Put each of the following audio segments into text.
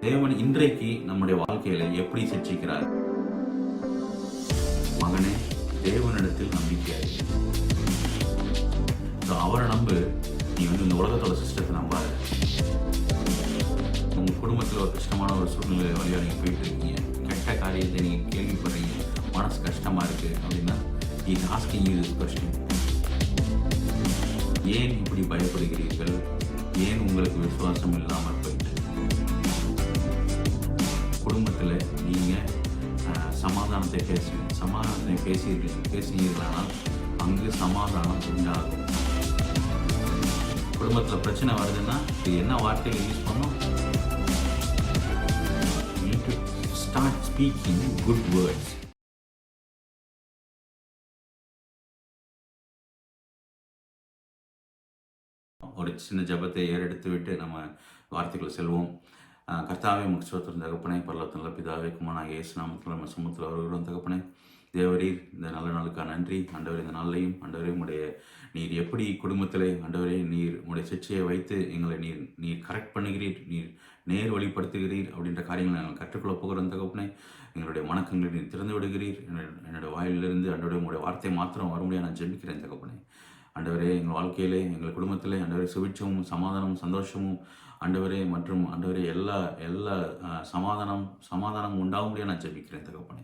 தேவன் இன்றைக்கு நம்முடைய வாழ்க்கையில எப்படி சிக்ஷிக்கிறார்? மகனே, தேவனிடத்தில் நம்பிக்கையாரு. அவரை நம்பு. நீ இந்த உலகத்தோட சிஸ்டத்தை நம்பாத. உங்க குடும்பத்தில் ஒரு கஷ்டமான ஒரு சூழ்நிலை வழியாக நீங்க போயிட்டு இருக்கீங்க, கெட்ட காரியத்தை நீங்க கேள்விப்படுறீங்க, மனசு கஷ்டமா இருக்கு அப்படின்னா, is asking you this question. ஏன் இப்படி பயப்படுகிறீர்கள்? ஏன் உங்களுக்கு விசுவாசம் இல்லாமல் போயிட்டு? குடும்பத்தில் நீங்கள் சமாதானத்தை பேசுகிறீர்களானால் அங்கு சமாதானம் உண்டாகும். குடும்பத்தில் பிரச்சனை வருதுன்னா இது என்ன வார்த்தைகள் யூஸ் பண்ணோம்? Start speaking good words. ஒரு சின்ன ஜபத்தை ஏறெடுத்து விட்டு நம்ம வார்த்தைகளை செல்வோம். கர்த்தாவே, முக்கியத்துவம் தகப்பனே, பரலோகத்தில் நல்ல பிதாவே, குமாரனாகிய இயேசு நாமத்தில் நம்ம சமூகத்தில் வருகிறோம் தகப்பனே. தேவரீர், இந்த நல்ல நாளுக்காக நன்றி ஆண்டவரே. இந்த நாளையும் ஆண்டவரே நீர் எப்படி குடும்பத்திலே ஆண்டவரே நீர் உடைய சிக்ஷையை வைத்து எங்களை நீர் கரெக்ட் பண்ணுகிறீர், நீர் நேர் வழிப்படுத்துகிறீர் அப்படின்ற காரியங்களை நாங்கள் கற்றுக்கொள்ள போகிறோம் தகப்பனே. எங்களுடைய வணக்கங்களை நீர் திறந்து விடுகிறீர். என்னுடைய வாயிலிருந்து ஆண்டவரே உங்களுடைய வார்த்தை மாத்திரம் வரும்படியாக நான் ஜெபிக்கிறேன் தகப்பனே. ஆண்டவரே, எங்கள் வாழ்க்கையிலே எங்கள் குடும்பத்திலே ஆண்டவரே சுபிட்சமும் சமாதானமும் சந்தோஷமும் ஆண்டவரே மற்றும் ஆண்டவரே எல்லா சமாதானம் உண்டாகும்படியாக நான் ஜெபிக்கிறேன் தகப்பனே.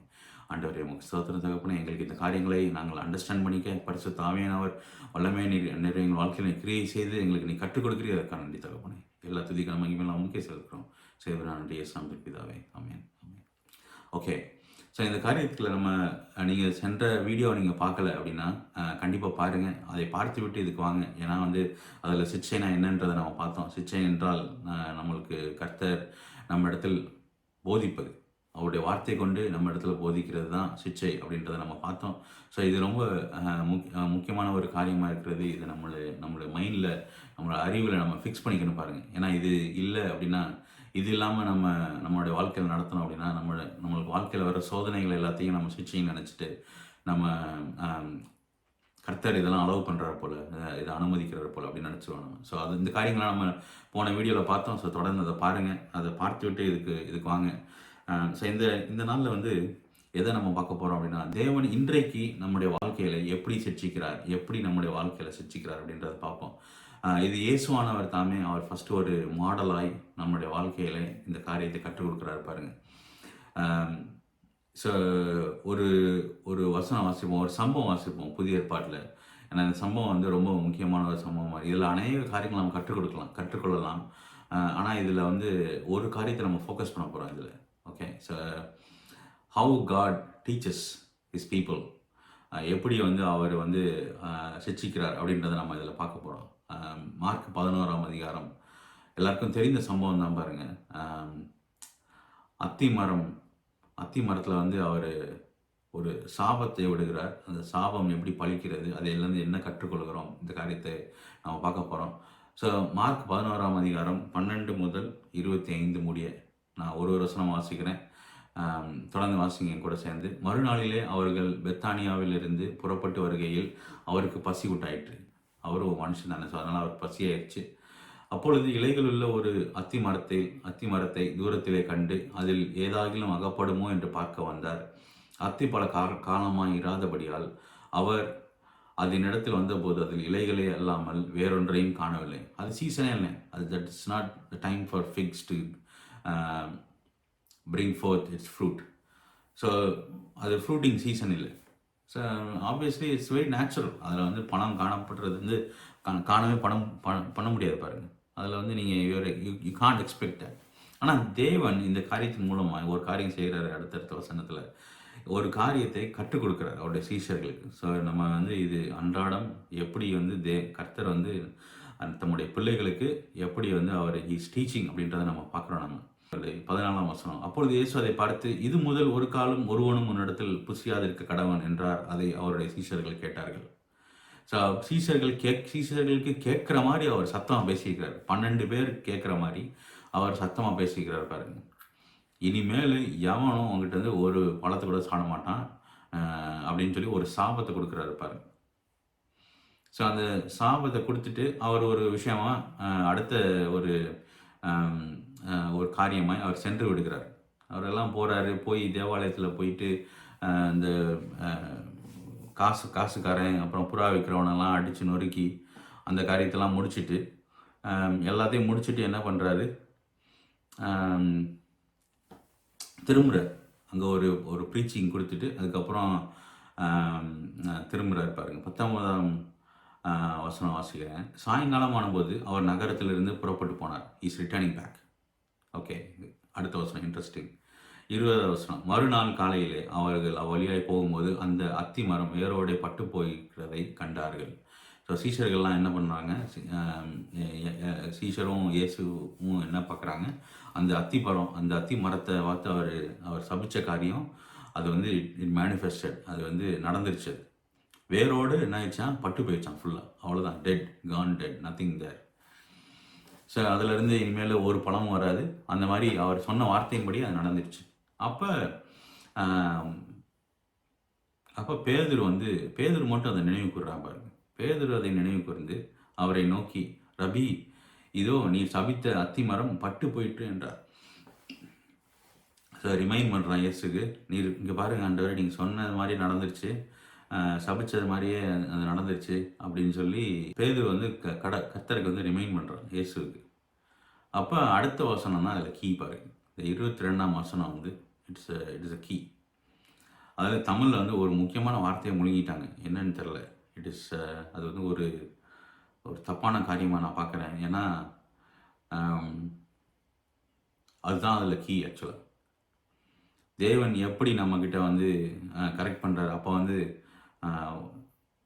ஆண்டவரே, உமக்கு ஸ்தோத்திரம் தகப்பனே. எங்களுக்கு இந்த காரியங்களை நாங்கள் அண்டர்ஸ்டாண்ட் பண்ணிக்க பரிசுத்த ஆவியானவர் வல்லமே நீர் எங்கள் வாழ்க்கையில் கிரியை செய்து எங்களுக்கு நீ கற்றுக் கொடுக்கிறீர். அதற்கான நன்றி தகப்பனே. எல்லா துதிக்கான மகிமையெல்லாம் உமக்கே செலுத்துகிறோம். செய்வதா நன்றி இயேசுவின் பிதாவே. ஆமென். ஓகே. ஸோ இந்த காரியத்தில் நீங்கள் சென்ற வீடியோவை நீங்கள் பார்க்கல அப்படின்னா கண்டிப்பாக பாருங்கள். அதை பார்த்து விட்டு இதுக்கு வாங்க. ஏன்னா அதில் சிக்ஷைனா என்னன்றதை நம்ம பார்த்தோம். சிக்ஷை என்றால் நம்மளுக்கு கர்த்தர் நம்ம இடத்தில் போதிப்பது, அவருடைய வார்த்தை கொண்டு நம்ம இடத்துல போதிக்கிறது தான் சிக்ஷை அப்படின்றத நம்ம பார்த்தோம். ஸோ இது ரொம்ப முக்கியமான ஒரு காரியமாக இருக்கிறது. இது நம்மளுடைய மைண்டில், நம்மளோட அறிவில் நம்ம ஃபிக்ஸ் பண்ணிக்கணும் பாருங்கள். ஏன்னா இது இல்லை அப்படின்னா, இது இல்லாமல் நம்மளுடைய வாழ்க்கையில் நடத்தணும் அப்படின்னா நம்மளுக்கு வாழ்க்கையில் வர சோதனைகள் எல்லாத்தையும் நம்ம சிக்ஷைன்னு நினச்சிட்டு நம்ம கர்த்தர் இதெல்லாம் அலோவ் பண்ணுறாரு போல், இதை அனுமதிக்கிறார் போல் அப்படின்னு நினச்சிருவோம் நம்ம. ஸோ இந்த காரியங்களை நம்ம போன வீடியோவில் பார்த்தோம். ஸோ தொடர்ந்து அதை பாருங்கள். அதை பார்த்து விட்டு இதுக்கு வாங்க. ஸோ இந்த நாளில் எதை நம்ம பார்க்க போகிறோம் அப்படின்னா, தேவன் இன்றைக்கு நம்முடைய வாழ்க்கையில் எப்படி சிக்ஷிக்கிறார், எப்படி நம்முடைய வாழ்க்கையில் சிக்ஷிக்கிறார் அப்படின்றத பார்ப்போம். இது இயேசுவானவர் தாமே அவர் ஃபஸ்ட்டு ஒரு மாடலாய் நம்முடைய வாழ்க்கையில் இந்த காரியத்தை கற்றுக் கொடுக்குறாரு பாருங்கள். ஸோ ஒரு வசனம் வாசிப்போம், ஒரு சம்பவம் வாசிப்போம் புதிய ஏற்பாட்டில். ஏன்னா இந்த சம்பவம் ரொம்ப முக்கியமான ஒரு சம்பவம். இதில் அநேக காரியங்கள் நம்ம கற்றுக்கொள்ளலாம். ஆனால் இதில் ஒரு காரியத்தை நம்ம ஃபோக்கஸ் பண்ண போகிறோம் இதில். Okay. So how God teaches his people, எப்படி அவர் சிக்ஷிக்கிறார் அப்படின்றத நம்ம இதில் பார்க்க போகிறோம். மார்க் 11ஆம் அதிகாரம் எல்லாருக்கும் தெரிந்த சம்பவம் தான் பாருங்கள். அத்தி மரத்தில் அவர் ஒரு சாபத்தை விடுகிறார். அந்த சாபம் எப்படி பழிக்கிறது, அதிலிருந்து என்ன கற்றுக்கொள்கிறோம், இந்த காரியத்தை நம்ம பார்க்க போகிறோம். ஸோ மார்க் 11ஆம் அதிகாரம் 12 முதல் 25 முடிய நான் ஒரு வசனம் வாசிக்கிறேன். தொடர்ந்து வாசிங்க என் கூட சேர்ந்து. மறுநாளிலே அவர்கள் பெத்தானியாவிலிருந்து புறப்பட்டு வருகையில் அவருக்கு பசி உண்டாயிற்று. அவர் ஒரு மனுஷன் தானே, ஸோ அதனால் அவர் பசியாயிடுச்சு. அப்பொழுது இலைகள் உள்ள ஒரு அத்தி மரத்தை தூரத்திலே கண்டு அதில் ஏதாகிலும் அகப்படுமோ என்று பார்க்க வந்தார். அத்தி பல காலமாய் இராதபடியால் அவர் அதனிடத்தில் வந்தபோது அதில் இலைகளே அல்லாமல் வேறொன்றையும் காணவில்லை. அது சீசனே இல்லை. That is not the time for fix to bring fourth it's fruit. So அது ஃப்ரூட்டிங் சீசன் இல்லை. So obviously it's very natural. அதில் பணம் காணப்படுறது காணவே பண்ண முடியாது பாருங்கள். அதில் நீங்கள் யூ காண்ட் எக்ஸ்பெக்ட். ஆனால் தேவன் இந்த காரியத்தின் மூலமாக ஒரு காரியம் செய்கிறாரு. அடுத்தடுத்த வசனத்தில் ஒரு காரியத்தை கற்றுக் கொடுக்குறாரு அவருடைய சீஷர்களுக்கு. ஸோ நம்ம இது அன்றாடம் எப்படி கர்த்தர் தம்முடைய பிள்ளைகளுக்கு எப்படி அவர் ஹீஸ் டீச்சிங் அப்படின்றத நம்ம பார்க்குறோம். நம்ம 14ஆம் வசனம். அப்பொழுது இயேசு அதை பார்த்து, இது முதல் ஒரு காலம் ஒருவனும் உன்னிடத்தில் புசியாதிருக்க கடவன் என்றார். அதை அவருடைய சீஷர்கள் கேட்டார்கள். ஸோ சீஷர்களுக்கு கேட்குற மாதிரி அவர் சத்தமாக பேசிக்கிறார். 12 பேர் கேட்குற மாதிரி அவர் சத்தமாக பேசிக்கிறார் பாருங்க. இனிமேல் எவனும் அவங்ககிட்ட ஒரு பழத்தை கூட சாட மாட்டான் அப்படின்னு சொல்லி ஒரு சாபத்தை கொடுக்குறாரு பாருங்க. ஸோ அந்த சாபத்தை கொடுத்துட்டு அவர் ஒரு விஷயமா அடுத்த ஒரு ஒரு காரியமாய் அவர் சென்று விடுகிறார். அவரெல்லாம் போகிறாரு, போய் தேவாலயத்தில் போயிட்டு இந்த காசுக்காரன் அப்புறம் புறா விற்கிறவனெல்லாம் அடித்து நொறுக்கி அந்த காரியத்தெல்லாம் முடிச்சுட்டு எல்லாத்தையும் முடிச்சுட்டு என்ன பண்ணுறாரு, திரும்புகிறார். அங்கே ஒரு ப்ரீச்சிங் கொடுத்துட்டு அதுக்கப்புறம் திரும்புகிறார். பாருங்க 19ஆம் வசனம் வாசிக்கிறேன். சாயங்காலம் ஆனபோது அவர் நகரத்திலிருந்து புறப்பட்டு போனார். Is returning back. ஓகே, அடுத்த வசனம் இன்ட்ரெஸ்டிங். 20ஆவது வசனம். மறுநாள் காலையிலே அவர்கள் அவ்வழியாய் போகும்போது அந்த அத்தி மரம் வேரோட பட்டு போய்கிறதை கண்டார்கள். ஸோ சீஷர்கள்லாம் என்ன பண்ணுறாங்க, சீஷரும் இயேசுவும் என்ன பார்க்குறாங்க, அந்த அத்தி மரத்தை பார்த்து அவர் சபித்த காரியம் அது வந்து இட் மேனிஃபெஸ்டட், அது வந்து நடந்துருச்சு. வேரோடு என்ன ஆயிடுச்சான், பட்டு போயிடுச்சான் ஃபுல்லாக. அவ்வளோதான், dead, gone dead, nothing there. So அதிலிருந்து இனிமேல் ஒரு பழமும் வராது. அந்த மாதிரி அவர் சொன்ன வார்த்தையின்படி அது நடந்துருச்சு. அப்போ பேதுரு மட்டும் அதை நினைவு கூறுறான் பாருங்க. பேதுரு அதை நினைவு கூர்ந்து அவரை நோக்கி, ரபி, இதோ நீ சபித்த அத்தி மரம் பட்டு போயிட்டு என்றார். ஸோ ரிமைண்ட் பண்ணுறான் இயேசுக்கு, நீர் இங்கே பாருங்க ஆண்டவரே, நீங்கள் சொன்னது மாதிரி நடந்துருச்சு, சபிச்சது மாதிரியே அது நடந்துருச்சு அப்படின்னு சொல்லி பேதுரு வந்து கர்த்தருக்கு வந்து ரிமைண்ட் பண்ணுறான் இயேசுக்கு. அப்போ அடுத்த வசனம் தான் அதில் கீ பாருங்க. இந்த 22ஆம் வசனம் வந்து இட்ஸ் அ கீ. அதில் தமிழில் வந்து ஒரு முக்கியமான வார்த்தையை முழுங்கிட்டாங்க, என்னன்னு தெரில. அது வந்து ஒரு தப்பான காரியமாக நான் பார்க்குறேன். ஏன்னா அதுதான் அதில் கீ. ஆக்சுவலாக தேவன் எப்படி நம்மக்கிட்ட வந்து கரெக்ட் பண்ணுறாரு. அப்போ வந்து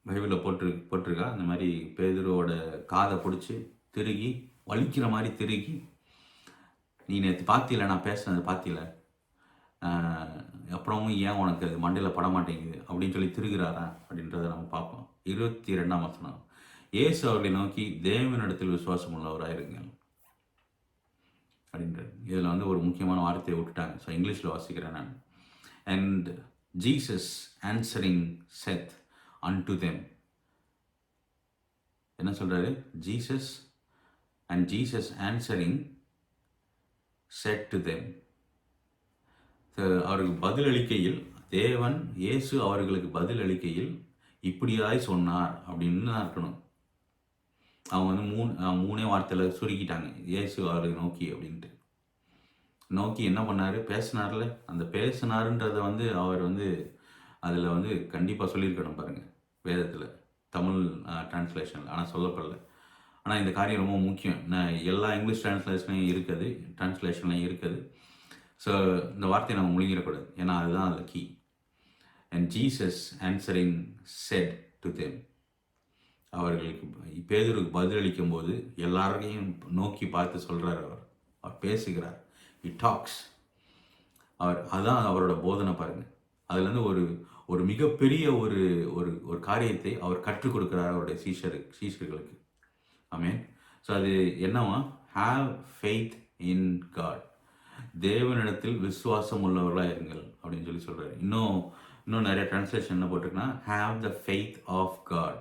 பைபிளில் போட்டிருக்கா, இந்த மாதிரி பேதுருவோட காதை பிடிச்சி திருகி வலிக்கிற மாதிரி திருகி, நீ நேற்று பார்த்தில நான் பேசுனது பார்த்தில, அப்புறமும் ஏன் உனக்கு அது மண்டையில் பட மாட்டேங்குது அப்படின்னு சொல்லி திருகிறாரா அப்படின்றத நம்ம பார்ப்போம். 22ஆம் வசனம். இயேசு அவர்களை நோக்கி, தேவனிடத்தில் விசுவாசம் உள்ளவராக இருங்கள் அப்படின்றது. இதில் வந்து ஒரு முக்கியமான வார்த்தையை விட்டுட்டாங்க. ஸோ இங்கிலீஷில் வாசிக்கிறேன் நான். And Jesus answering saith unto them. என்ன சொல்றாரு? Jesus answering said to them. அவருக்கு பதிலளிக்கையில், இயேசு அவர்களுக்கு பதிலளிக்கையில் இப்படியாய் சொன்னார் அப்படின்னு தான் இருக்கணும். அவங்க வந்து மூணே வார்த்தையில் சுருக்கிட்டாங்க, இயேசு அவரை நோக்கி அப்படின்ட்டு. நோக்கி என்ன பண்ணார், பேசினார்ல, அந்த பேசினாருன்றதை வந்து அவர் வந்து அதில் வந்து கண்டிப்பாக சொல்லியிருக்கணும் பாருங்கள் வேதத்தில், தமிழ் டிரான்ஸ்லேஷனில். ஆனால் சொல்லப்படல. ஆனால் இந்த காரியம் ரொம்ப முக்கியம். எல்லா இங்கிலீஷ் டிரான்ஸ்லேஷன்லையும் இருக்குது. ஸோ இந்த வார்த்தையை நம்ம முழுங்கிடக்கூடாது, ஏன்னா அதுதான் அதில் key. And Jesus answering said to them. அவர்களுக்கு பேதுருக்கு பதிலளிக்கும் போது எல்லாரையும் நோக்கி பார்த்து சொல்கிறார். அவர் பேசுகிறார். he talks. அதான் அவரோட போதனை பாருங்கள். அதுலேருந்து ஒரு மிகப்பெரிய ஒரு காரியத்தை அவர் கற்றுக் கொடுக்குறார் அவருடைய சீஷர்களுக்கு. ஆமென். ஸோ அது என்னவா, ஹாவ் ஃபெய்த் இன் காட். தேவனிடத்தில் விசுவாசம் உள்ளவர்களாக இருங்கள் அப்படின்னு சொல்லி சொல்கிறார். இன்னும் நிறைய டிரான்ஸ்லேஷன் என்ன போட்டிருக்குன்னா, have the faith of God.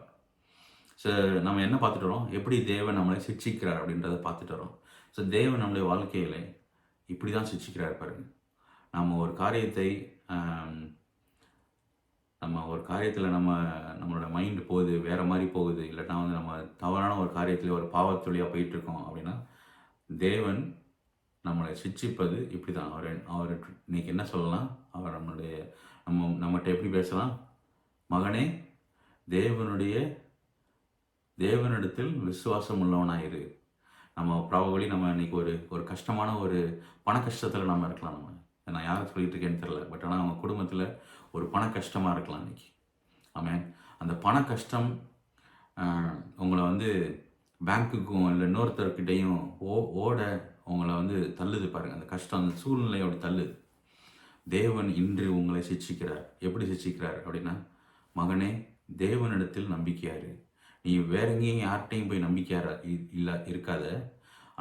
So நம்ம என்ன பார்த்துட்டு வரோம், எப்படி தேவன் நம்மளை சிட்சிக்கிறார் அப்படின்றத பார்த்துட்டு வரோம். ஸோ தேவன் நம்முடைய வாழ்க்கையில் இப்படி தான் சிட்சிக்கிறார் பாருங்க. நம்ம ஒரு காரியத்தில் நம்மளோட மைண்டு போகுது, வேறு மாதிரி போகுது, இல்லைனா வந்து நம்ம தவறான ஒரு காரியத்தில் ஒரு பாவத்தொழியாக போயிட்டுருக்கோம் அப்படின்னா, தேவன் நம்மளை சிட்சிப்பது இப்படி தான். அவர் இன்னைக்கு என்ன சொல்லலாம், அவர் நம்மகிட்ட எப்படி பேசலாம், மகனே தேவனிடத்தில் விசுவாசம் உள்ளவனாயிரு. நம்ம ப்ராபபிளி நம்ம இன்னைக்கு ஒரு கஷ்டமான ஒரு பண கஷ்டத்தில் நம்ம இருக்கலாம். நான் யாரும் சொல்லிட்டு இருக்கேன்னு தெரில, பட் ஆனால் அவங்க குடும்பத்தில் ஒரு பண கஷ்டமாக இருக்கலாம் இன்னைக்கு. ஆமாம், அந்த பண கஷ்டம் உங்களை வந்து பேங்க்குக்கும் இல்லை இன்னொருத்தர்கிட்டையும் ஓட உங்களை வந்து தள்ளுது பாருங்கள். அந்த கஷ்டம், அந்த சூழ்நிலையோட தள்ளுது. தேவன் இன்று உங்களை சிட்சிக்கிறார். எப்படி சிட்சிக்கிறார் அப்படின்னா, மகனே தேவனிடத்தில் நம்பிக்கையாரு. நீ வேற எங்கேயும் யார்கிட்டையும் போய் நம்பிக்கையாரா இருக்காத,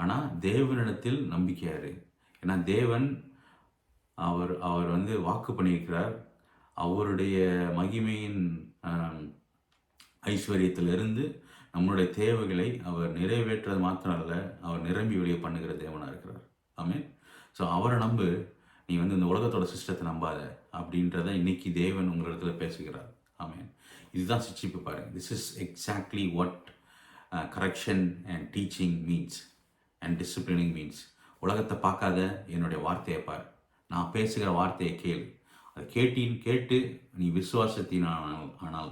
ஆனால் தேவனிடத்தில் நம்பிக்கையாரு. ஏன்னா தேவன் அவர் வந்து வாக்கு பண்ணியிருக்கிறார். அவருடைய மகிமையின் ஐஸ்வர்யத்திலிருந்து நம்மளுடைய தேவைகளை அவர் நிறைவேற்றது மாத்திரம் அல்ல, அவர் நிரம்பி வெளியே பண்ணுகிற தேவனாக இருக்கிறார். ஆமென். ஸோ அவரை நம்பு, நீ வந்து இந்த உலகத்தோட சிஸ்டத்தை நம்பாத அப்படின்றத இன்னைக்கு தேவன் உங்களிடத்துல பேசுகிறார். ஆமென். இதுதான் சிட்சிப்பு பாருங்க. This is exactly what correction and teaching means and disciplining means. உலகத்தை பார்க்காத, என்னுடைய வார்த்தையை பார், நான் பேசுகிற வார்த்தையை கேள். அதை கேட்டு நீ விசுவாசத்தினால் ஆனால்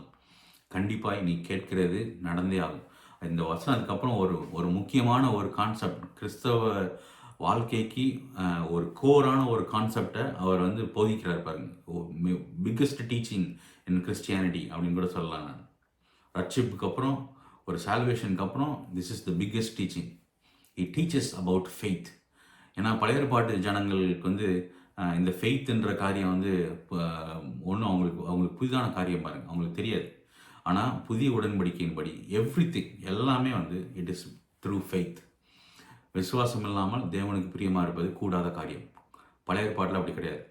கண்டிப்பாக நீ கேட்கிறது நடந்தே ஆகும். இந்த வசனத்துக்கப்புறம் ஒரு முக்கியமான ஒரு கான்செப்ட், கிறிஸ்தவ வாழ்க்கைக்கு ஒரு கோரான ஒரு கான்செப்டை அவர் வந்து போதிக்கிறார் பாருங்க. பிக்கஸ்ட் டீச்சிங் இன் கிறிஸ்டியானிட்டி அப்படின்னு கூட சொல்லலாம். நான் ரட்சிப்புக்கு அப்புறம், ஒரு சால்வேஷனுக்கு அப்புறம், this is the biggest teaching. It teaches about faith. ஏன்னா பழைய ஏற்பாட்டு ஜனங்களுக்கு வந்து இந்த ஃபெய்த்ன்ற காரியம் வந்து ஒன்றும் அவங்களுக்கு புதிதான காரியம் பாருங்கள், அவங்களுக்கு தெரியாது. ஆனால் புதிய உடன்படிக்கையின்படி எவ்ரிதிங் எல்லாமே வந்து இட் இஸ் த்ரூ ஃபெய்த். விசுவாசம் இல்லாமல் தேவனுக்கு பிரியமாக இருப்பது கூடாத காரியம். பழைய ஏற்பாட்டில் அப்படி கிடையாது.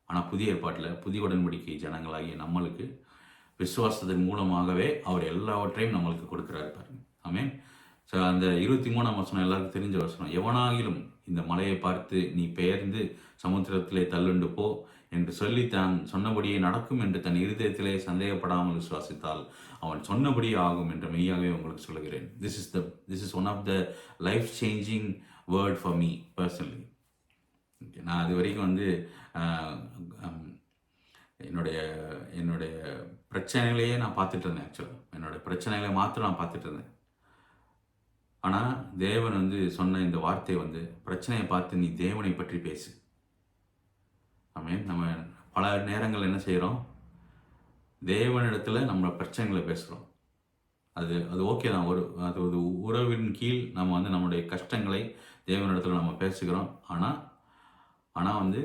ஆனால் புதிய ஏற்பாட்டில், புதிய உடன்படிக்கை ஜனங்களாகிய நம்மளுக்கு விசுவாசத்தின் மூலமாகவே அவர் எல்லாவற்றையும் நம்மளுக்கு கொடுக்குறாரு பாருங்க. ஆமென். ஸோ அந்த 23ஆம் வசனம் எல்லாருக்கும் தெரிஞ்ச வசனம். எவனாகிலும் இந்த மலையை பார்த்து நீ பெயர்ந்து சமுத்திரத்திலே தள்ளுண்டு போ என்று சொல்லி தான் சொன்னபடியே நடக்கும் என்று தன் இருதயத்திலே சந்தேகப்படாமல் விசுவாசித்தால் அவன் சொன்னபடியே ஆகும் என்று மெய்யாகவே உங்களுக்கு சொல்லுகிறேன். This is one of the life changing word for me personally. நான் அது வரைக்கும் வந்து என்னுடைய பிரச்சனைகளையே நான் பார்த்துட்டு இருந்தேன். ஆக்சுவலாக என்னோடய பிரச்சனைகளை மாத்திரம் நான் பார்த்துட்டு இருந்தேன். ஆனால் தேவன் வந்து சொன்ன இந்த வார்த்தை வந்து, பிரச்சனையை பார்த்து நீ தேவனை பற்றி பேசு. ஆமென். நம்ம பல நேரங்கள் என்ன செய்கிறோம், தேவனிடத்தில் நம்ம பிரச்சனைகளை பேசுகிறோம். அது ஓகே தான். அது ஒரு உறவின் கீழ் நம்ம வந்து நம்மளுடைய கஷ்டங்களை தேவனிடத்தில் நம்ம பேசுகிறோம். ஆனால் வந்து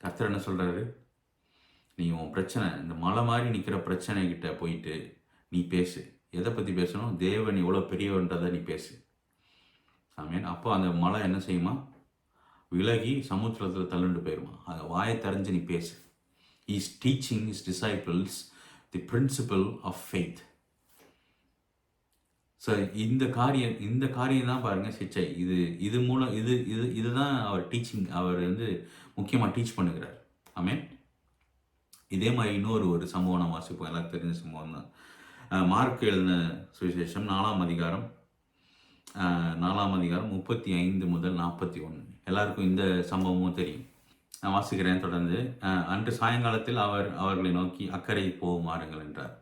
கர்த்தர் என்ன சொல்கிறாரு, நீ உன் பிரச்சனை, இந்த மலை மாதிரி நிற்கிற பிரச்சனைகிட்ட போயிட்டு நீ பேசு. எதை பற்றி பேசணும், தேவன் எவ்வளோ பெரியவன்றதை நீ பேசு. ஆமென். அப்போ அந்த மலை என்ன செய்யுமா, விலகி சமுத்திரத்தில் தள்ளுண்டு போயிடுமா. அதை வாயை தெரிஞ்சு நீ பேசு. Is teaching is disciples the principle of faith. So இந்த காரியம் தான் பாருங்க சிச்சை. இது மூலம் இதுதான் அவர் டீச்சிங், அவர் வந்து முக்கியமாக டீச் பண்ணுகிறார். ஆமென். இதே மாதிரி இன்னொரு சம்பவம் நான் வாசிப்போம், எல்லாருக்கும் தெரிஞ்ச சம்பவம் தான். மார்க் எழுதின சுவிசேஷம் 4ஆம் அதிகாரம் 35 முதல் 41. எல்லாருக்கும் இந்த சம்பவமும் தெரியும். நான் வாசிக்கிறேன் தொடர்ந்து. அன்று சாயங்காலத்தில் அவர் அவர்களை நோக்கி அக்கறை போகுமாறுங்கள் என்றார்.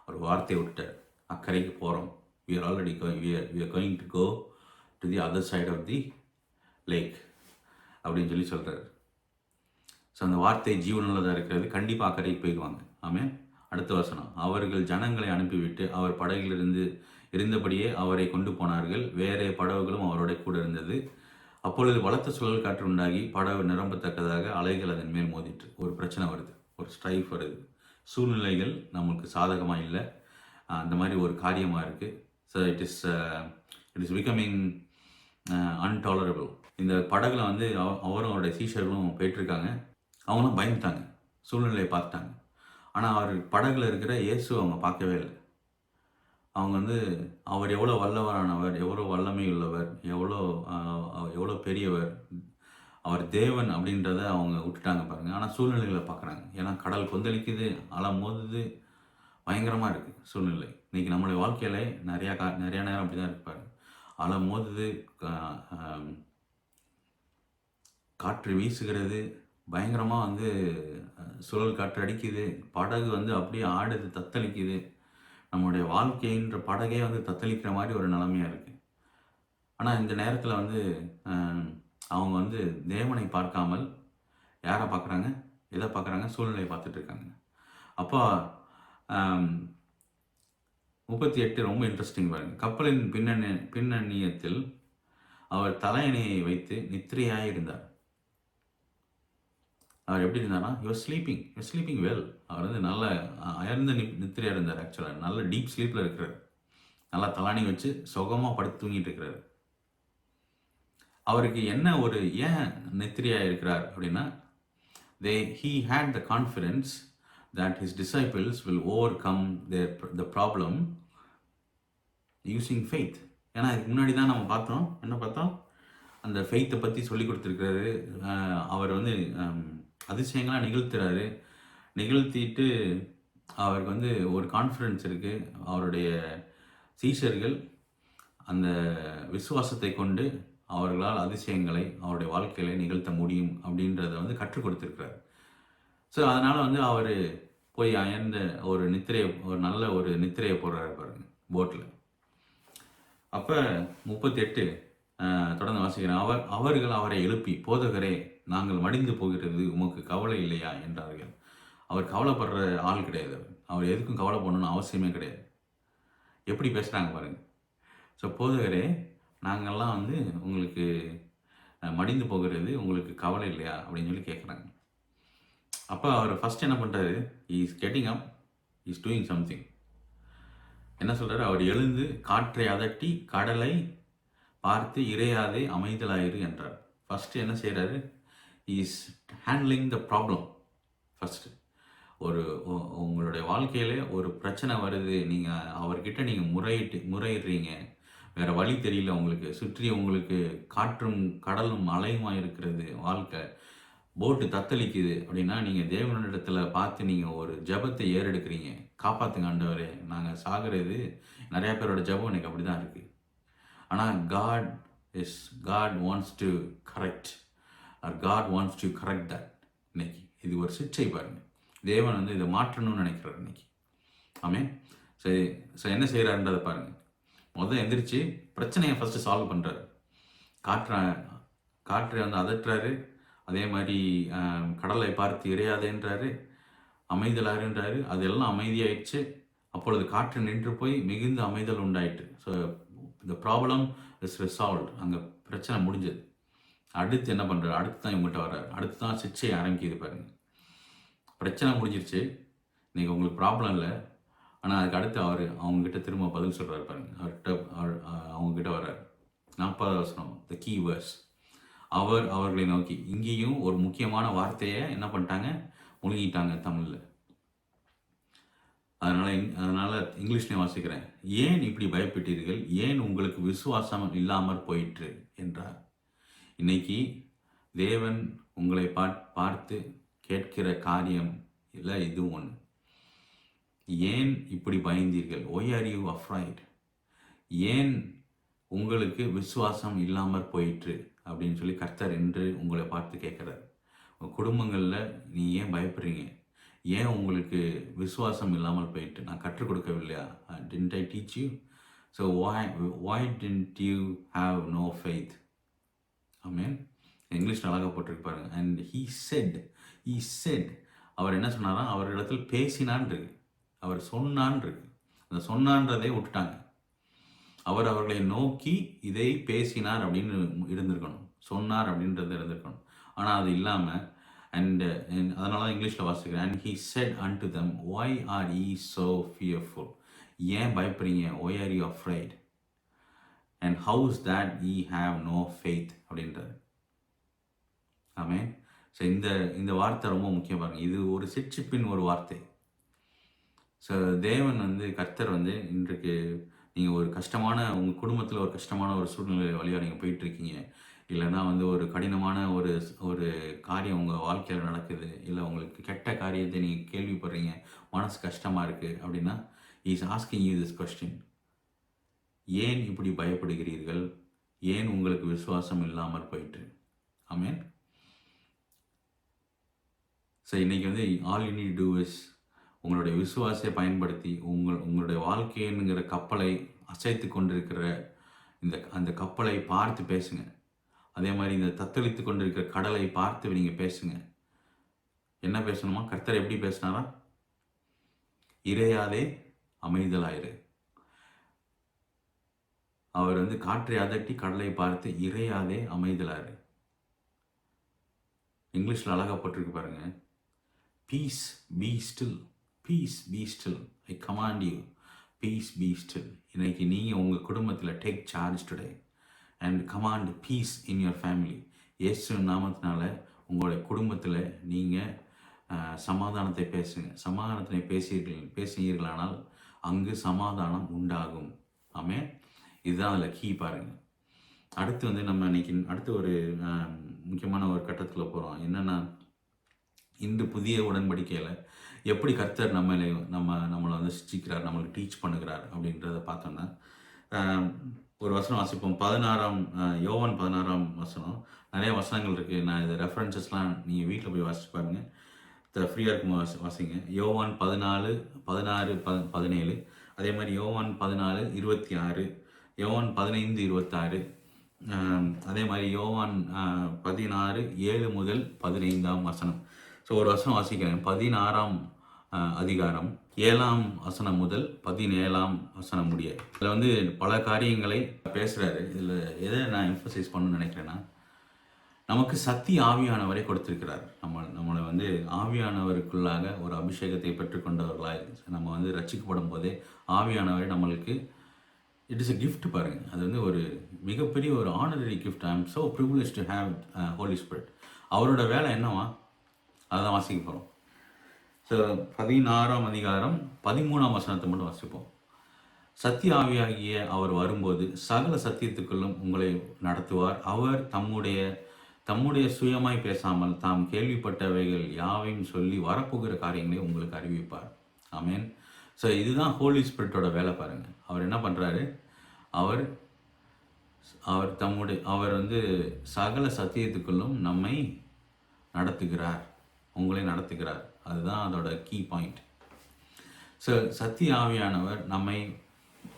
ஒரு வார்த்தையை விட்டார், அக்கறைக்கு போகிறோம். we are already going, we are going to go to the other side of the lake அப்படின்னு சொல்லி சொல்கிறார். ஸோ அந்த வார்த்தை ஜீவனுள்ளதாக இருக்கிறது. கண்டிப்பாக அக்கறைக்கு போயிடுவாங்க. ஆமென். அடுத்த வசனம். அவர்கள் ஜனங்களை அனுப்பிவிட்டு அவர் படகிலிருந்து இருந்தபடியே அவரை கொண்டு போனார்கள். வேறே படகுகளும் அவரோட கூட இருந்தது. அப்பொழுது பலத்த சுழல் காற்று உண்டாகி படகு நிரம்பத்தக்கதாக அலைகள் அதன் மேல் மோதிட்டு. ஒரு பிரச்சனை வருது, ஒரு ஸ்ட்ரைஃப் வருது. சூழ்நிலைகள் நமக்கு சாதகமாக இல்லை, அந்த மாதிரி ஒரு காரியமாக இருக்குது. So it is becoming intolerable. இந்த படகுல வந்து அவரும் அவருடைய சீஷர்களும் போயிட்டுருக்காங்க. அவங்களும் பயந்துட்டாங்க, சூழ்நிலையை பார்த்துட்டாங்க. ஆனால் அவர் படகுல இருக்கிற இயேசு அவங்க பார்க்கவே இல்லை. அவங்க வந்து அவர் எவ்வளோ வல்லவரானவர், எவ்வளோ வல்லமை உள்ளவர், எவ்வளோ பெரியவர், அவர் தேவன் அப்படின்றத அவங்க விட்டுட்டாங்க பாருங்கள். ஆனால் சூழ்நிலைகளை பார்க்குறாங்க. ஏன்னா கடல் கொந்தளிக்குது, அலை மோதுது, பயங்கரமாக இருக்குது சூழ்நிலை. இன்றைக்கி நம்மளுடைய வாழ்க்கையில் நிறையா நேரம் அப்படி தான் இருக்கு பாருங்க. அலை மோதுது, காற்று வீசுகிறது, பயங்கரமாக வந்து சுழல் காற்று அடிக்குது, படகு வந்து அப்படியே ஆடுது, தத்தளிக்குது. நம்மளுடைய வாழ்க்கைன்ற படகே வந்து தத்தளிக்கிற மாதிரி ஒரு நிலைமையாக இருக்குது. ஆனால் இந்த நேரத்தில் வந்து அவங்க வந்து தேவனை பார்க்காமல் யாரை பார்க்குறாங்க, எதை பார்க்குறாங்க, சூழ்நிலையை பார்த்துட்ருக்காங்க. அப்போ 38 ரொம்ப இன்ட்ரெஸ்டிங் பாருங்க. கப்பலின் பின்னணியத்தில் அவர் தலையணையை வைத்து நித்திரையாக இருந்தார். அவர் எப்படி இருந்தார்னா, யூஆர் ஸ்லீப்பிங் வெல். அவர் வந்து நல்ல அயர்ந்த நித்திரையாக இருந்தார். ஆக்சுவலாக நல்ல டீப் ஸ்லீப்பில் இருக்கிறார். நல்லா தலாணி வச்சு சுகமாக படுத்து தூங்கிட்டு இருக்கிறார். அவருக்கு என்ன ஏன் நித்திரையாக இருக்கிறார் அப்படின்னா, he had the confidence that his disciples will overcome the problem using faith. ஏன்னா இதுக்கு முன்னாடி தான் நம்ம என்ன பார்த்தோம், அந்த ஃபெய்த்தை பற்றி சொல்லி கொடுத்துருக்கிறாரு. அவர் வந்து அதிசயங்களாக நிகழ்த்துறாரு. நிகழ்த்திட்டு அவருக்கு வந்து ஒரு கான்ஃபிடன்ஸ் இருக்குது. அவருடைய சீஷர்கள் அந்த விசுவாசத்தை கொண்டு அவர்களால் அதிசயங்களை அவருடைய வாழ்க்கையில் நிகழ்த்த முடியும் அப்படின்றத வந்து கற்றுக் கொடுத்துருக்கிறார். ஸோ அதனால் வந்து அவர் போய் அயர்ந்த ஒரு நல்ல ஒரு நித்திரையை போடுறாரு பாருங்க போட்டில். அப்போ 38 தொடர்ந்து வாசிக்கிறேன். அவர்கள் அவரை எழுப்பி, போதகரே, நாங்கள் மடிந்து போகிறது உமக்கு கவலை இல்லையா என்றார்கள். அவர் கவலைப்படுற ஆள் கிடையாது. அவர் எதுக்கும் கவலைப்படணும்னு அவசியமே கிடையாது. எப்படி பேசுகிறாங்க பாருங்கள். ஸோ போதகரே, நாங்கள்லாம் வந்து உங்களுக்கு மடிந்து போகிறது உங்களுக்கு கவலை இல்லையா அப்படின்னு சொல்லி கேட்குறாங்க. அப்போ அவர் ஃபஸ்ட் என்ன பண்ணுறாரு? Is getting up, is doing something. என்ன சொல்கிறாரு? அவர் எழுந்து காற்றை அதட்டி கடலை பார்த்து இறையாதே அமைதலாயிரு என்றார். ஃபஸ்ட்டு என்ன செய்கிறாரு? Is handling the problem. First உங்களுடைய வாழ்க்கையில் ஒரு பிரச்சனை வருது, நீங்கள் அவர்கிட்ட நீங்கள் முறையிடுறீங்க, வேறு வழி தெரியல, உங்களுக்கு சுற்றி உங்களுக்கு காற்றும் கடலும் அலையுமா இருக்கிறது, வாழ்க்கை போட்டு தத்தளிக்குது அப்படின்னா, நீங்கள் தேவனிடத்தில் பார்த்து நீங்கள் ஒரு ஜபத்தை ஏறெடுக்கிறீங்க. காப்பாற்றுங்க ஆண்டவரே, நாங்கள் சாகிறது. நிறையா பேரோட ஜபம் எனக்கு அப்படி தான் இருக்குது. ஆனால் God wants to correct, or God wants to correct that. இன்னைக்கு இது ஒரு சிற்றை பாருங்கள். தேவன் வந்து இதை மாற்றணும்னு நினைக்கிறார் இன்னைக்கு. ஆமென். சரி, என்ன செய்கிறாருன்றதை பாருங்கள். முதல்ல எந்திரிச்சு பிரச்சனையை ஃபஸ்ட்டு சால்வ் பண்ணுறாரு. காற்றை வந்து அதட்டுறாரு. அதே மாதிரி கடலை பார்த்து இறையாதேன்றாரு, அமைதலாருன்றாரு. அதெல்லாம் அமைதியாயிடுச்சு. அப்பொழுது காற்று நின்று போய் மிகுந்த அமைதல் உண்டாயிட்டு. ஸோ இந்த ப்ராப்ளம் இஸ் ரிசால்வ்ட். அங்கே பிரச்சனை முடிஞ்சது. அடுத்து என்ன பண்ணுறாரு? அடுத்து தான் இவங்ககிட்ட வர்றாரு. அடுத்து தான் சிக்ஷையை ஆரம்பிக்குது பாருங்க. பிரச்சனை முடிஞ்சிருச்சு, இன்றைக்கி உங்களுக்கு ப்ராப்ளம் இல்லை. ஆனால் அதுக்கு அடுத்து அவங்ககிட்ட திரும்ப பதில் சொல்கிறாரு பாருங்க. அவங்ககிட்ட வர்றாரு. 40வது வசனம், த கீ வேர்ஸ். அவர்களை நோக்கி. இங்கேயும் ஒரு முக்கியமான வார்த்தையை என்ன பண்ணிட்டாங்க? முழுங்கிட்டாங்க தமிழில். அதனால் இங்கிலீஷ்லேயும் வாசிக்கிறேன். ஏன் இப்படி பயப்பட்டீர்கள்? ஏன் உங்களுக்கு விசுவாசம் இல்லாமற் போயிற்று என்றார். இன்னைக்கு தேவன் உங்களை பார்த்து கேட்கிற காரியம் இல்லை, இது ஒன்று. ஏன் இப்படி பயந்தீர்கள்? Why are you afraid? ஏன் உங்களுக்கு விசுவாசம் இல்லாமற் போயிற்று அப்படின்னு சொல்லி கர்த்தர் என்று உங்களை பார்த்து கேட்குறாரு. உங்கள் குடும்பங்களில் நீ ஏன் பயப்படுறீங்க? ஏன் உங்களுக்கு விசுவாசம் இல்லாமல் போயிட்டு? நான் கற்றுக் கொடுக்கவில்லையா? didn't I teach you? So why didn't you have no faith? Amen. English அழகாக போட்டிருக்கு பாருங்க. அண்ட் he said அவர் என்ன சொன்னாரா? அவர் இடத்துல பேசினான் இருக்கு, அவர் சொன்னான் இருக்கு. அந்த சொன்னான்றதை விட்டுட்டாங்க. அவர் அவர்களை நோக்கி இதை பேசினார் அப்படின்னு இருந்திருக்கணும், சொன்னார் அப்படின்றது இருந்திருக்கணும். ஆனால் அது இல்லாமல் அதனால தான் இங்கிலீஷில் வாசிக்கிறேன். And he said unto them, why are ye so fearful? ஏன் பயப்படுறீங்க? why are you afraid? and how is that ye have no faith அப்படின்றது. ஆமென். ஸோ இந்த வார்த்தை ரொம்ப முக்கியம் பாருங்கள். இது ஒரு சிற்சிப்பின் ஒரு வார்த்தை. ஸோ தேவன் வந்து கர்த்தர் வந்து இன்றைக்கு நீங்கள் ஒரு கஷ்டமான உங்கள் குடும்பத்தில் ஒரு கஷ்டமான ஒரு சூழ்நிலை வழியாக நீங்கள் போயிட்டுருக்கீங்க, இல்லைன்னா வந்து ஒரு கடினமான ஒரு காரியம் உங்கள் வாழ்க்கையில் நடக்குது, இல்லை உங்களுக்கு கெட்ட காரியத்தை நீங்கள் கேள்விப்படுறீங்க, மனசு கஷ்டமாக இருக்குது அப்படின்னா, is asking you this question. ஏன் இப்படி பயப்படுகிறீர்கள்? ஏன் உங்களுக்கு விசுவாசம் இல்லாமல் போயிட்டு? ஆமென். ஸோ இன்றைக்கி வந்து all you need to is உங்களுடைய விசுவாசத்தை பயன்படுத்தி உங்களுடைய வாழ்க்கைங்கிற கப்பலை அசைத்து கொண்டிருக்கிற அந்த கப்பலை பார்த்து பேசுங்க. அதே மாதிரி இந்த தத்தளித்து கொண்டிருக்கிற கடலை பார்த்து நீங்கள் பேசுங்க. என்ன பேசணுமா? கர்த்தர் எப்படி பேசினாரா? இறையாதே அமைதலாயிரு. அவர் வந்து காற்றை அதட்டி கடலை பார்த்து இறையாதே அமைதலாயிரு. இங்கிலீஷில் அழகாக போட்டிருக்கு பாருங்க. Peace be still, peace be still, I command you, peace be still. இன்னைக்கு நீங்கள் உங்கள் குடும்பத்தில் take charge today and command peace in your family. இயேசு நாமத்தினால உங்களுடைய குடும்பத்தில் நீங்கள் சமாதானத்தை பேசுங்க. சமாதானத்தை பேசுகிறீர்களானால் அங்கு சமாதானம் உண்டாகும். ஆமென். இதுதான் அதில் கீ பாருங்கள். அடுத்து வந்து நம்ம இன்னைக்கு அடுத்து ஒரு முக்கியமான ஒரு கட்டத்தில் போகிறோம். என்னென்னா, இந்த புதிய உடன்படிக்கையில் எப்படி கர்த்தர் நம்மளை வந்து சிச்சிக்கிறார், நம்மளுக்கு டீச் பண்ணுகிறார் அப்படின்றத பார்த்தோன்னா, ஒரு வசனம் வாசிப்போம். யோவான் 16ஆம் வசனம். நிறைய வசனங்கள் இருக்குது. நான் இதை ரெஃபரன்சஸ்லாம் நீங்கள் வீட்டில் போய் வாசிச்சு பாருங்கள். ஃப்ரீயாக இருக்கும் வாசிங்க. யோவான் 14, 16, 17. அதே மாதிரி யோவான் 14, 26, யோவான் 15, 26. அதே மாதிரி யோவான் 16, 7 முதல் 15ஆம் வசனம். ஸோ ஒரு வசனம் வாசிக்கிறேன். 16ஆம் அதிகாரம் 7ஆம் வசனம் முதல் 17ஆம் வசனம் முடிய. இதில் வந்து பல காரியங்களை பேசுகிறாரு. இதில் எதை நான் எம்ஃபசைஸ் பண்ணணும்னு நினைக்கிறேன்னா, நமக்கு சத்திய ஆவியானவரை கொடுத்திருக்கிறார். நம்மளை வந்து ஆவியானவருக்குள்ளாக ஒரு அபிஷேகத்தை பெற்றுக்கொண்டவர்களாய் நம்ம வந்து ரட்சிக்கப்படும் போதே ஆவியானவரை நம்மளுக்கு இட் இஸ் எ கிஃப்ட். பாருங்கள், அது வந்து ஒரு மிகப்பெரிய ஒரு honorary gift. I am so privilege to have Holy Spirit. அவரோட வேலை என்னவா, அதுதான் வாசிக்க போகிறோம். ஸோ 16ஆம் அதிகாரம் 13ஆம் வசனத்தை மட்டும் வாசிப்போம். சத்திய ஆவியாகிய அவர் வரும்போது சகல சத்தியத்துக்குள்ளும் உங்களை நடத்துவார். அவர் தம்முடைய சுயமாய் பேசாமல் தாம் கேள்விப்பட்டவைகள் யாவையும் சொல்லி வரப்போகிற காரியங்களை உங்களுக்கு அறிவிப்பார். ஆமேன். ஸோ இதுதான் ஹோலி ஸ்பிரிட்டோட வேலை. பாருங்கள், அவர் என்ன பண்ணுறாரு, அவர் வந்து சகல சத்தியத்துக்குள்ளும் நம்மை நடத்துகிறார், உங்களை நடத்துகிறார். அதுதான் அதோட கீ பாயிண்ட். ஸோ சத்திய ஆவியானவர் நம்மை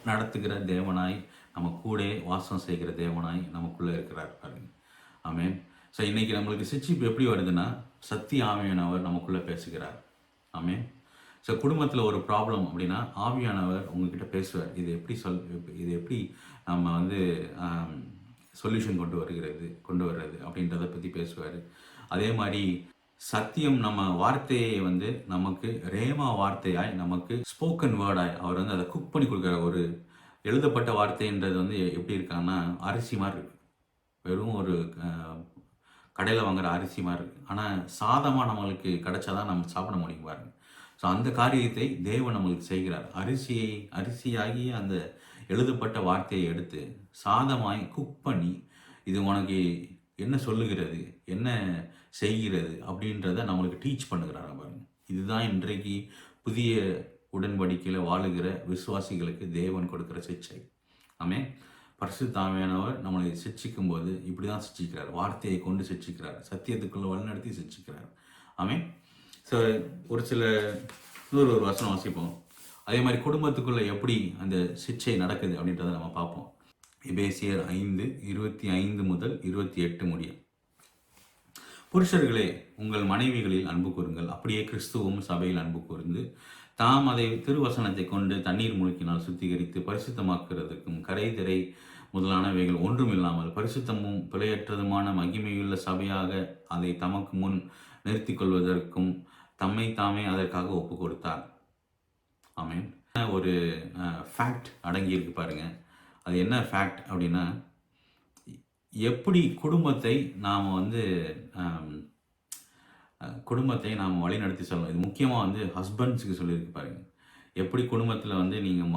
நடத்துகிற தேவனாய், நம்ம கூட வாசம் செய்கிற தேவனாய் நமக்குள்ளே இருக்கிறார். பாருங்க. ஆமேன். ஸோ இன்றைக்கி நம்மளுக்கு சிச்சிப்பு எப்படி வருதுன்னா, சத்திய ஆவியானவர் நமக்குள்ளே பேசுகிறார். ஆமேன். ஸோ குடும்பத்தில் ஒரு ப்ராப்ளம் அப்படின்னா ஆவியானவர் உங்ககிட்ட பேசுவார். இது எப்படி நம்ம வந்து சொல்யூஷன் கொண்டு வர்றது அப்படின்றத பற்றி பேசுவார். அதே மாதிரி சத்தியம் நம்ம வார்த்தையை வந்து நமக்கு ரேமா வார்த்தையாய், நமக்கு ஸ்போக்கன் வேர்டாய் அவர் வந்து அதை குக் பண்ணி கொடுக்குற ஒரு எழுதப்பட்ட வார்த்தைன்றது வந்து எப்படி இருக்காங்கன்னா அரிசி மாதிரி இருக்குது. வெறும் ஒரு கடையில் வாங்குகிற அரிசி மாதிரி இருக்குது. ஆனால் சாதமாக நம்மளுக்கு கிடைச்சாதான் நம்ம சாப்பிட முடியும். பாருங்க. ஸோ அந்த காரியத்தை தேவன் நம்மளுக்கு செய்கிறார். அரிசியாகி அந்த எழுதப்பட்ட வார்த்தையை எடுத்து சாதமாய் குக் பண்ணி, இது உனக்கு என்ன சொல்லுகிறது, என்ன செய்கிறது அப்படின்றத நம்மளுக்கு டீச் பண்ணுகிறார். பாருங்க. இதுதான் இன்றைக்கு புதிய உடன்படிக்கையில் வாழுகிற விசுவாசிகளுக்கு தேவன் கொடுக்குற சிச்சை. ஆமே. பரிசுத்த ஆவியானவர் நம்மளை சிச்சிக்கும் போது இப்படி தான் சிச்சிக்கிறார். வார்த்தையை கொண்டு சிச்சிக்கிறார், சத்தியத்துக்குள்ள வழிநடத்தி சிச்சிக்கிறார். ஆமே. ஸோ ஒரு வசனம் வாசிப்போம். அதே மாதிரி குடும்பத்துக்குள்ளே எப்படி அந்த சிச்சை நடக்குது அப்படின்றத நம்ம பார்ப்போம். எபேசியர் 5, 25 முதல் 28 முடியும். புருஷர்களே, உங்கள் மனைவிகளில் அன்பு கூறுங்கள், அப்படியே கிறிஸ்துவும் சபையில் அன்பு கூர்ந்து தாம் அதை திருவசனத்தை கொண்டு தண்ணீர் முழுக்கினால் சுத்திகரித்து பரிசுத்தமாக்குறதுக்கும் கரைதிரை முதலானவைகள் ஒன்றுமில்லாமல் பரிசுத்தமும் பிழையற்றதுமான மகிமையுள்ள சபையாக அதை தமக்கு முன் நிறுத்தி கொள்வதற்கும் தம்மை தாமே அதற்காக ஒப்பு கொடுத்தார். ஆமேன். ஒரு ஃபேக்ட் அடங்கியிருக்கு பாருங்க. அது என்ன ஃபேக்ட் அப்படின்னா, எப்படி குடும்பத்தை நாம் வழிநடத்தி சொல்லணும். இது முக்கியமாக வந்து ஹஸ்பண்ட்ஸுக்கு சொல்லியிருக்கு பாருங்க. எப்படி குடும்பத்தில் வந்து நீங்கள்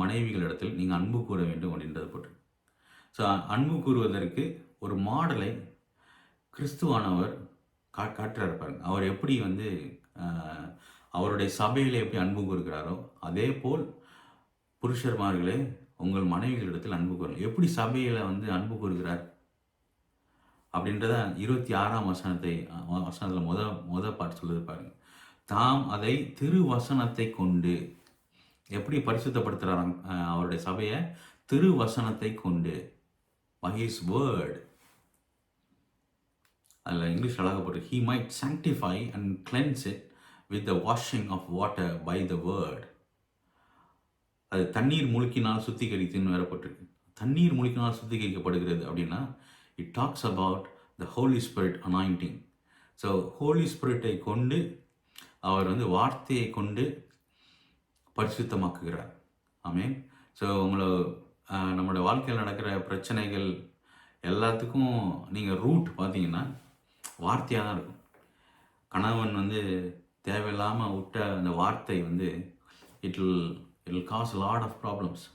மனைவிகள் இடத்தில் நீங்கள் அன்பு கூற வேண்டும் அப்படின்றது போட்டு. ஸோ அன்பு கூறுவதற்கு ஒரு மாடலை கிறிஸ்துவானவர் காட்டுறாரு பாருங்க. அவர் எப்படி வந்து அவருடைய சபையில் எப்படி அன்பு கூறுகிறாரோ அதே போல் புருஷர்மார்களே உங்கள் மனைவிகளிடத்தில் அன்பு கூறுங்கள். எப்படி சபையில் வந்து அன்பு கூறுகிறார் அப்படின்றத 26ஆம் வசனத்தில் முத பாட்டு சொல்லுது பாருங்க. தாம் அதை திருவசனத்தை கொண்டு எப்படி பரிசுத்தப்படுத்துகிறாராம் அவருடைய சபையை, திருவசனத்தை கொண்டு, by his word. அதில் English அழகப்பட்டு he might sanctify and cleanse it with the washing of water by the word. அது தண்ணீர் முழுக்கினால் சுத்திகரித்துன்னு வேறப்பட்டிருக்கு. தண்ணீர் முழுக்கினால் சுத்திகரிக்கப்படுகிறது அப்படின்னா it talks about the Holy Spirit anointing. So Holy ஸ்பிரிட்டை கொண்டு அவர் வந்து வார்த்தையை கொண்டு பரிசுத்தமாக்குகிறார். ஆமேன். ஸோ நம்மளோட வாழ்க்கையில் நடக்கிற பிரச்சனைகள் எல்லாத்துக்கும் நீங்கள் ரூட் பார்த்தீங்கன்னா வார்த்தையாக தான் இருக்கும். கணவன் வந்து தேவையில்லாமல் விட்ட அந்த வார்த்தை வந்து it will cause lot of problems.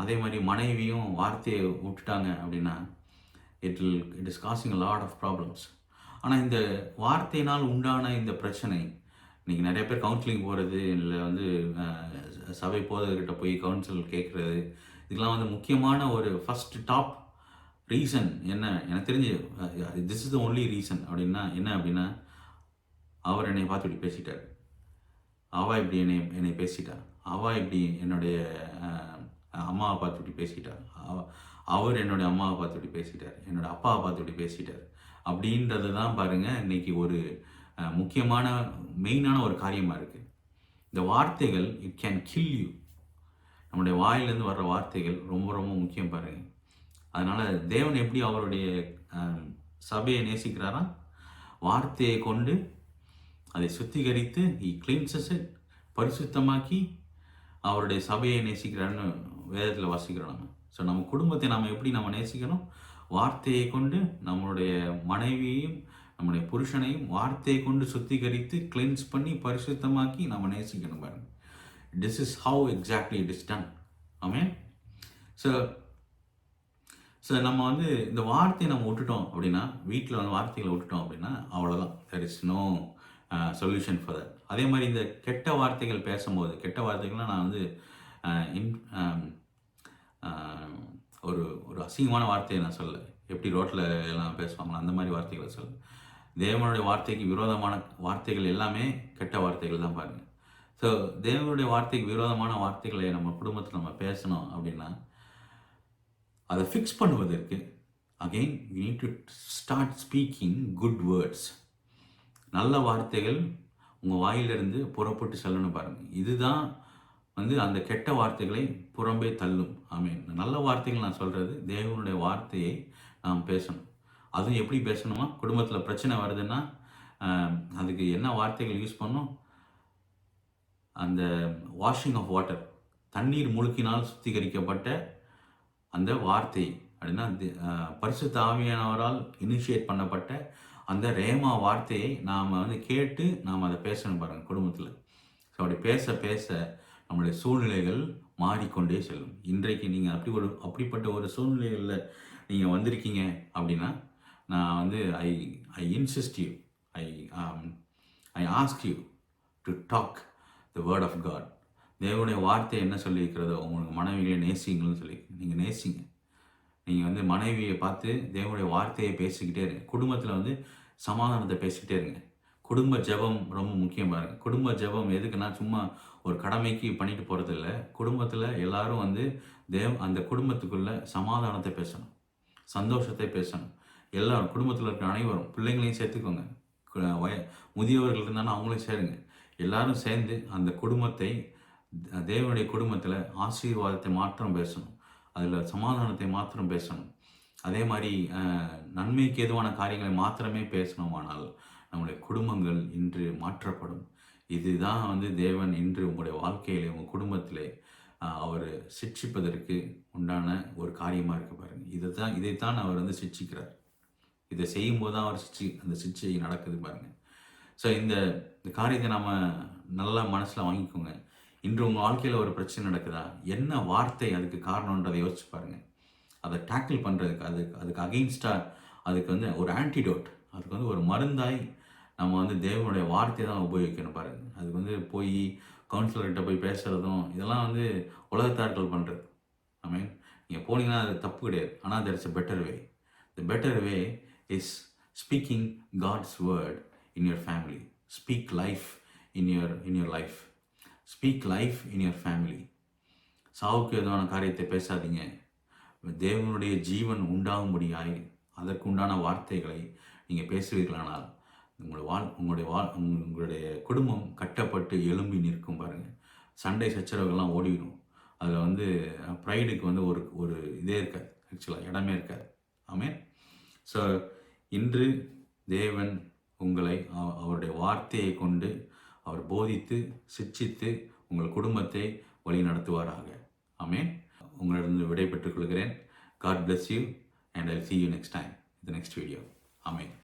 அதே மாதிரி மனைவியும் வார்த்தையை விட்டுட்டாங்க அப்படின்னா it is causing lot of problems. ஆனால் இந்த வார்த்தையினால் உண்டான இந்த பிரச்சனை இன்றைக்கி நிறைய பேர் கவுன்சிலிங் போகிறது, இல்லை வந்து சபை போதகர்கிட்ட போய் கவுன்சில் கேட்குறது, இதுக்கெலாம் வந்து முக்கியமான ஒரு ஃபஸ்ட் டாப் ரீசன் என்ன எனக்கு தெரிஞ்சு, this is the only reason அப்படின்னா என்ன அப்படின்னா, அவர் என்னை பார்த்து இப்படி பேசிட்டார், அவள் இப்படி என்னை பேசிட்டார், அவள் இப்படி என்னுடைய அம்மாவை பார்த்து இப்படி பேசிட்டார், அவர் என்னுடைய அம்மாவை பார்த்து இப்படி பேசிட்டார், என்னோடய அப்பாவை பார்த்து இப்படி பேசிட்டார் அப்படின்றது தான் பாருங்கள் இன்றைக்கி ஒரு முக்கியமான மெயினான ஒரு காரியமாக இருக்குது. இந்த வார்த்தைகள் இட் கேன் கில் யூ. நம்முடைய வாயிலேருந்து வர்ற வார்த்தைகள் ரொம்ப ரொம்ப முக்கியம் பாருங்கள். அதனால் தேவன் எப்படி அவருடைய சபையை நேசிக்கிறாரா, வார்த்தையை கொண்டு அதை சுத்திகரித்து கிளீன்சஸ் இட், பரிசுத்தமாக்கி அவருடைய சபையை நேசிக்கிறான்னு வேதத்தில் வாசிக்கிறோம் நம்ம. ஸோ நம்ம குடும்பத்தை நம்ம எப்படி நம்ம நேசிக்கணும், வார்த்தையை கொண்டு நம்மளுடைய மனைவியையும் நம்முடைய புருஷனையும் வார்த்தையை கொண்டு சுத்திகரித்து கிளென்ஸ் பண்ணி பரிசுத்தமாக்கி நம்ம நேசிக்கணும் பாருங்க. This is how exactly it is done. Amen. So நம்ம வந்து இந்த வார்த்தையை நம்ம விட்டுட்டோம் அப்படின்னா, வீட்டில் வந்து வார்த்தைகளை விட்டுட்டோம் அப்படின்னா அவ்வளோதான், there is no solution for that. அதே மாதிரி இந்த கெட்ட வார்த்தைகள் பேசும்போது, கெட்ட வார்த்தைகள்லாம் நான் வந்து ஒரு ஒரு அசிங்கமான வார்த்தையை நான் சொல்ல, எப்படி ரோட்டில் எல்லாம் பேசுவாங்களோ அந்த மாதிரி வார்த்தைகளை சொல்ல. தேவனுடைய வார்த்தைக்கு விரோதமான வார்த்தைகள் எல்லாமே கெட்ட வார்த்தைகள் தான் பாருங்கள். ஸோ தேவனுடைய வார்த்தைக்கு விரோதமான வார்த்தைகளை நம்ம குடும்பத்தில் நம்ம பேசணும் அப்படின்னா, அதை ஃபிக்ஸ் பண்ணுவதற்கு again we need to start speaking good words. நல்ல வார்த்தைகள் உங்கள் வாயிலிருந்து புறப்பட்டு செல்லணும் பாருங்கள். இதுதான் வந்து அந்த கெட்ட வார்த்தைகளை புறம்பே தள்ளும். ஆமீன். நல்ல வார்த்தைகள் நான் சொல்கிறது, தேவனுடைய வார்த்தையை நாம் பேசணும். அதுவும் எப்படி பேசணுமா, குடும்பத்தில் பிரச்சனை வருதுன்னா அதுக்கு என்ன வார்த்தைகள் யூஸ் பண்ணணும், அந்த வாஷிங் ஆஃப் வாட்டர், தண்ணீர் முழுக்கினால் சுத்திகரிக்கப்பட்ட அந்த வார்த்தை அப்படின்னா பரிசுத்த ஆவியானவரால் இனிஷியேட் பண்ணப்பட்ட அந்த ரேமா வார்த்தையை நாம் வந்து கேட்டு நாம் அதை பேசணும் பாருங்கள் குடும்பத்தில். ஸோ அப்படி பேச பேச நம்மளுடைய சூழ்நிலைகள் மாறிக்கொண்டே செல்லும். இன்றைக்கு நீங்கள் அப்படிப்பட்ட ஒரு சூழ்நிலைகளில் நீங்கள் வந்திருக்கீங்க அப்படின்னா, நான் வந்து I insist you, I ask you to talk the word of God. தேவனுடைய வார்த்தை என்ன சொல்லியிருக்கிறதோ, உங்களுக்கு மனைவியை நேசிங்கள்னு சொல்லி நீங்கள் நேசிங்க. நீங்கள் வந்து மனைவியை பார்த்து தேவனுடைய வார்த்தையை பேசிக்கிட்டே இருங்க. குடும்பத்தில் வந்து சமாதானத்தை பேசிக்கிட்டே இருங்க. குடும்ப ஜெபம் ரொம்ப முக்கியம் பாருங்கள். குடும்ப ஜெபம் எதுக்குன்னா சும்மா ஒரு கடமைக்கு பண்ணிட்டு போகிறது இல்லை. குடும்பத்தில் எல்லாரும் வந்து அந்த குடும்பத்துக்குள்ளே சமாதானத்தை பேசணும், சந்தோஷத்தை பேசணும். எல்லாரும் குடும்பத்தில் இருக்கிற அனைவரும், பிள்ளைங்களையும் சேர்த்துக்கோங்க, முதியவர்கள் இருந்தாலும் அவங்களையும் சேருங்க. எல்லாரும் சேர்ந்து அந்த குடும்பத்தை, தேவனுடைய குடும்பத்தில் ஆசீர்வாதத்தை மாத்திரம் பேசணும், அதில் சமாதானத்தை மாத்திரம் பேசணும். அதே மாதிரி நன்மைக்கு ஏதுவான காரியங்களை மாத்திரமே பேசணுமானால் நம்முடைய குடும்பங்கள் இன்று மாற்றப்படும். இதுதான் வந்து தேவன் இன்று உங்களுடைய வாழ்க்கையிலே, உங்கள் குடும்பத்திலே அவர் சிட்சிப்பதற்கு உண்டான ஒரு காரியமாக இருக்குது பாருங்கள். இதைத்தான் அவர் வந்து சிட்சிக்கிறார். இதை செய்யும்போது தான் அவர் அந்த சிட்சை நடக்குது பாருங்கள். ஸோ இந்த காரியத்தை நம்ம நல்லா மனசில் வாங்கிக்கோங்க. இன்று உங்கள் வாழ்க்கையில் ஒரு பிரச்சனை நடக்குதா, என்ன வார்த்தை அதுக்கு காரணன்றதை யோசிச்சு பாருங்கள். அதை டேக்கிள் பண்ணுறதுக்கு, அதுக்கு அகெயின்ஸ்டாக அதுக்கு வந்து ஒரு ஆன்டிடோட், அதுக்கு வந்து ஒரு மருந்தாய் நம்ம வந்து தேவனுடைய வார்த்தையை தான் உபயோகிக்கணும் பாருங்கள். அதுக்கு வந்து போய் கவுன்சிலர்கிட்ட போய் பேசுகிறதும் இதெல்லாம் வந்து உலகத்தார்கள் பண்ணுறது. ஐ மீன், நீங்கள் போனீங்கன்னா அது தப்பு கிடையாது. ஆனால் there is a better way. The better way is speaking God's word in your family. Speak life in your life. Speak life in your family. சாவுக்கு எதுவான காரியத்தை பேசாதீங்க. தேவனுடைய ஜீவன் உண்டாகும்படியாய் அதற்கு உண்டான வார்த்தைகளை நீங்கள் பேசுவீர்களானால் உங்களுடைய குடும்பம் கட்டப்பட்டு எழும்பி நிற்கும் பாருங்கள். சண்டை சச்சரவுகள்லாம் ஓடிடும். அதில் வந்து ப்ரைடுக்கு வந்து ஒரு இதே இருக்காது, ஆக்சுவலாக இடமே இருக்காது. ஆமென். ஸோ இன்று தேவன் உங்களை அவருடைய வார்த்தையை கொண்டு அவர் போதித்து சிட்சித்து உங்கள் குடும்பத்தை வழி நடத்துவாராக. ஆமென். உங்களிடம் விடை பெற்றுக் கொள்கிறேன். God bless you and I'll see you next time in the next video. Amen.